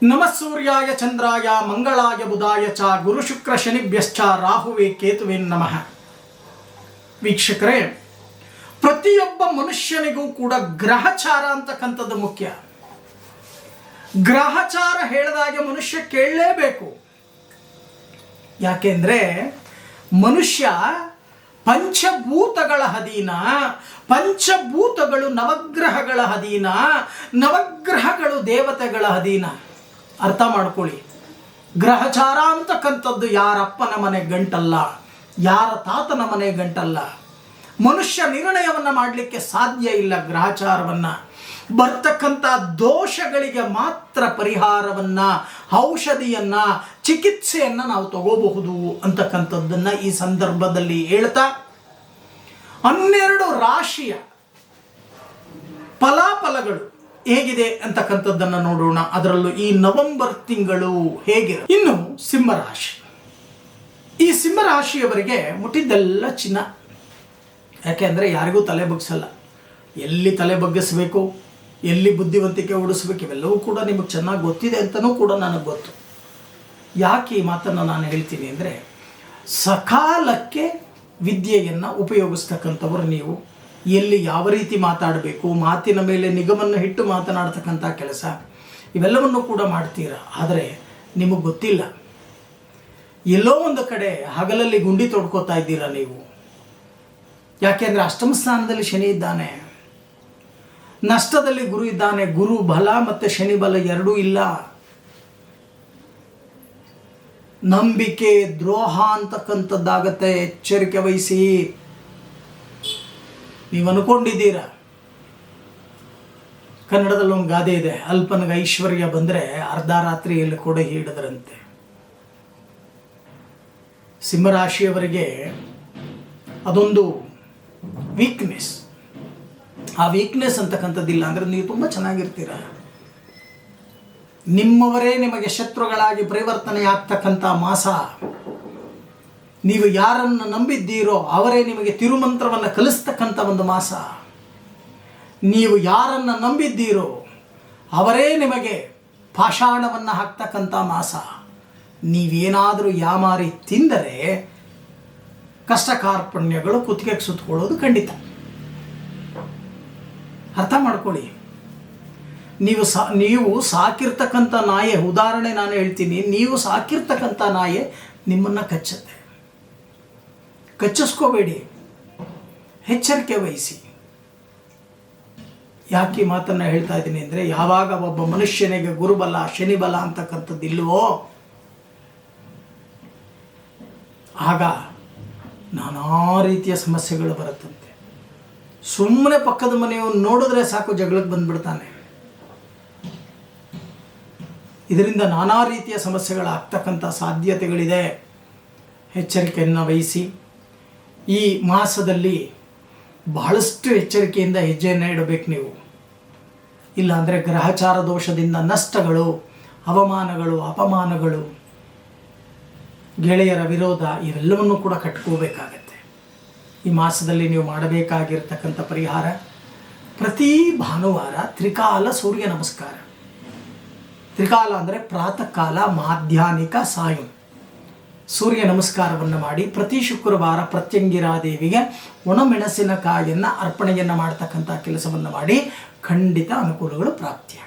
ನಮಃ ಸೂರ್ಯಾಯ ಚಂದ್ರಾಯ ಮಂಗಳಾಯ ಬುಧಾಯ ಚ ಗುರು ಶುಕ್ರ ಶನಿಭ್ಯಶ್ಚ ರಾಹುವೇ ಕೇತುವೇ ನಮಃ. ವೀಕ್ಷಕರೇ, ಪ್ರತಿಯೊಬ್ಬ ಮನುಷ್ಯನಿಗೂ ಕೂಡ ಗ್ರಹಚಾರ ಅಂತಕ್ಕಂಥದ್ದು ಮುಖ್ಯ. ಗ್ರಹಚಾರ ಹೇಳಿದಾಗೆ ಮನುಷ್ಯ ಕೇಳಲೇಬೇಕು. ಯಾಕೆಂದ್ರೆ ಮನುಷ್ಯ ಪಂಚಭೂತಗಳ ಅಧೀನ, ಪಂಚಭೂತಗಳು ನವಗ್ರಹಗಳ ಅಧೀನ, ನವಗ್ರಹಗಳು ದೇವತೆಗಳ ಅಧೀನ. ಅರ್ಥ ಮಾಡ್ಕೊಳ್ಳಿ, ಗ್ರಹಚಾರ ಅಂತಕ್ಕಂಥದ್ದು ಯಾರಪ್ಪನ ಮನೆ ಗಂಟಲ್ಲ, ಯಾರ ತಾತನ ಮನೆ ಗಂಟಲ್ಲ. ಮನುಷ್ಯ ನಿರ್ಣಯವನ್ನು ಮಾಡಲಿಕ್ಕೆ ಸಾಧ್ಯ ಇಲ್ಲ. ಗ್ರಹಚಾರವನ್ನು ಬರ್ತಕ್ಕಂಥ ದೋಷಗಳಿಗೆ ಮಾತ್ರ ಪರಿಹಾರವನ್ನು, ಔಷಧಿಯನ್ನು, ಚಿಕಿತ್ಸೆಯನ್ನು ನಾವು ತಗೋಬಹುದು ಅಂತಕ್ಕಂಥದ್ದನ್ನು ಈ ಸಂದರ್ಭದಲ್ಲಿ ಹೇಳ್ತಾ 12 ರಾಶಿಯ ಫಲಾಫಲಗಳು ಹೇಗಿದೆ ಅಂತಕ್ಕಂಥದ್ದನ್ನು ನೋಡೋಣ. ಅದರಲ್ಲೂ ಈ ನವೆಂಬರ್ ತಿಂಗಳು ಹೇಗಿದೆ. ಇನ್ನು ಸಿಂಹರಾಶಿ, ಈ ಸಿಂಹರಾಶಿಯವರಿಗೆ ಮುಟ್ಟಿದ್ದೆಲ್ಲ ಚಿನ್ನ. ಯಾಕೆಂದರೆ ಯಾರಿಗೂ ತಲೆ ಬಗ್ಸಲ್ಲ. ಎಲ್ಲಿ ತಲೆ ಬಗ್ಗಿಸ್ಬೇಕು, ಎಲ್ಲಿ ಬುದ್ಧಿವಂತಿಕೆ ಓಡಿಸ್ಬೇಕು, ಇವೆಲ್ಲವೂ ಕೂಡ ನಿಮಗೆ ಚೆನ್ನಾಗಿ ಗೊತ್ತಿದೆ ಅಂತಲೂ ಕೂಡ ನನಗೆ ಗೊತ್ತು. ಯಾಕೆ ಈ ಮಾತನ್ನು ನಾನು ಹೇಳ್ತೀನಿ ಅಂದರೆ, ಸಕಾಲಕ್ಕೆ ವಿದ್ಯೆಯನ್ನು ಉಪಯೋಗಿಸ್ತಕ್ಕಂಥವ್ರು ನೀವು. ಎಲ್ಲಿ ಯಾವ ರೀತಿ ಮಾತಾಡಬೇಕು, ಮಾತಿನ ಮೇಲೆ ನಿಗಮನ್ನು ಇಟ್ಟು ಮಾತನಾಡ್ತಕ್ಕಂಥ ಕೆಲಸ, ಇವೆಲ್ಲವನ್ನು ಕೂಡ ಮಾಡ್ತೀರಾ. ಆದರೆ ನಿಮಗೆ ಗೊತ್ತಿಲ್ಲ, ಎಲ್ಲೋ ಒಂದು ಕಡೆ ಹಗಲಲ್ಲಿ ಗುಂಡಿ ತೊಡ್ಕೋತಾ ಇದ್ದೀರಾ ನೀವು. ಯಾಕೆಂದರೆ ಅಷ್ಟಮ ಸ್ಥಾನದಲ್ಲಿ ಶನಿ ಇದ್ದಾನೆ, ನಷ್ಟದಲ್ಲಿ ಗುರು ಇದ್ದಾನೆ. ಗುರು ಬಲ ಮತ್ತು ಶನಿ ಬಲ ಎರಡೂ ಇಲ್ಲ. ನಂಬಿಕೆ ದ್ರೋಹ ಅಂತಕ್ಕಂಥದ್ದಾಗತ್ತೆ. ಎಚ್ಚರಿಕೆ ವಹಿಸಿ. ನೀವು ಅನ್ಕೊಂಡಿದ್ದೀರಾ, ಕನ್ನಡದಲ್ಲಿ ಒಂದು ಗಾದೆ ಇದೆ, ಅಲ್ಪನಿಗೆ ಐಶ್ವರ್ಯ ಬಂದರೆ ಅರ್ಧ ರಾತ್ರಿಯಲ್ಲಿ ಕೂಡ ಹಿಡಿದ್ರಂತೆ. ಸಿಂಹರಾಶಿಯವರಿಗೆ ಅದೊಂದು ವೀಕ್ನೆಸ್. ಆ ವೀಕ್ನೆಸ್ ಅಂತಕ್ಕಂಥದ್ದಿಲ್ಲ ಅಂದರೆ ನೀವು ತುಂಬ ಚೆನ್ನಾಗಿರ್ತೀರ. ನಿಮ್ಮವರೇ ನಿಮಗೆ ಶತ್ರುಗಳಾಗಿ ಪರಿವರ್ತನೆ ಆಗ್ತಕ್ಕಂಥ ಮಾಸ. ನೀವು ಯಾರನ್ನು ನಂಬಿದ್ದೀರೋ ಅವರೇ ನಿಮಗೆ ತಿರುಮಂತ್ರವನ್ನು ಕಲಿಸ್ತಕ್ಕಂಥ ಒಂದು ಮಾಸ. ನೀವು ಯಾರನ್ನು ನಂಬಿದ್ದೀರೋ ಅವರೇ ನಿಮಗೆ ಪಾಷಾಣವನ್ನು ಹಾಕ್ತಕ್ಕಂಥ ಮಾಸ. ನೀವೇನಾದರೂ ಯಾಮಾರಿ ತಿಂದರೆ ಕಷ್ಟ ಕಾರ್ಪಣ್ಯಗಳು ಕುತ್ತಿಗೆಗೆ ಸುತ್ತಕೊಳ್ಳೋದು ಖಂಡಿತ. ಅರ್ಥ ಮಾಡ್ಕೊಳ್ಳಿ. ನೀವು ಸಾಕಿರ್ತಕ್ಕಂಥ ನಾಯಿ, ಉದಾಹರಣೆ ನಾನು ಹೇಳ್ತೀನಿ, ನೀವು ಸಾಕಿರ್ತಕ್ಕಂಥ ನಾಯಿ ನಿಮ್ಮನ್ನು ಕಚ್ಚುತ್ತೆ. ಕಚ್ಚಿಸ್ಕೋಬೇಡಿ, ಎಚ್ಚರಿಕೆ ವಹಿಸಿ. ಯಾಕೆ ಈ ಮಾತನ್ನು ಹೇಳ್ತಾ ಇದ್ದೀನಿ ಅಂದರೆ, ಯಾವಾಗ ಒಬ್ಬ ಮನುಷ್ಯನಿಗೆ ಗುರುಬಲ ಶನಿಬಲ ಅಂತಕ್ಕಂಥದ್ದು ಇಲ್ವೋ ಆಗ ನಾನಾ ರೀತಿಯ ಸಮಸ್ಯೆಗಳು ಬರುತ್ತಂತೆ. ಸುಮ್ಮನೆ ಪಕ್ಕದ ಮನೆಯನ್ನು ನೋಡಿದ್ರೆ ಸಾಕು ಜಗಳಕ್ಕೆ ಬಂದ್ಬಿಡ್ತಾನೆ. ಇದರಿಂದ ನಾನಾ ರೀತಿಯ ಸಮಸ್ಯೆಗಳಾಗ್ತಕ್ಕಂಥ ಸಾಧ್ಯತೆಗಳಿದೆ. ಎಚ್ಚರಿಕೆಯನ್ನು ವಹಿಸಿ. ಈ ಮಾಸದಲ್ಲಿ ಬಹಳಷ್ಟು ಎಚ್ಚರಿಕೆಯಿಂದ ಹೆಜ್ಜೆಯನ್ನು ಇಡಬೇಕು ನೀವು. ಇಲ್ಲಾಂದರೆ ಗ್ರಹಚಾರ ದೋಷದಿಂದ ನಷ್ಟಗಳು, ಅವಮಾನಗಳು, ಅಪಮಾನಗಳು, ಗೆಳೆಯರ ವಿರೋಧ ಇವೆಲ್ಲವನ್ನು ಕೂಡ ಕಟ್ಕೋಬೇಕಾಗತ್ತೆ. ಈ ಮಾಸದಲ್ಲಿ ನೀವು ಮಾಡಬೇಕಾಗಿರ್ತಕ್ಕಂಥ ಪರಿಹಾರ, ಪ್ರತಿ ಭಾನುವಾರ ತ್ರಿಕಾಲ ಸೂರ್ಯ ನಮಸ್ಕಾರ. ತ್ರಿಕಾಲ ಅಂದರೆ ಪ್ರಾತಃ ಕಾಲ, ಮಾಧ್ಯಾಹ್ನಿಕ, ಸಾಯಂ ಸೂರ್ಯ ನಮಸ್ಕಾರವನ್ನು ಮಾಡಿ. ಪ್ರತಿ ಶುಕ್ರವಾರ ಪ್ರತ್ಯಂಗಿರಾದೇವಿಗೆ ಒಣಮೆಣಸಿನಕಾಯಿಯನ್ನು ಅರ್ಪಣೆಯನ್ನು ಮಾಡ್ತಕ್ಕಂಥ ಕೆಲಸವನ್ನು ಮಾಡಿ. ಖಂಡಿತ ಅನುಕೂಲಗಳು ಪ್ರಾಪ್ತಿಯಾಗಿ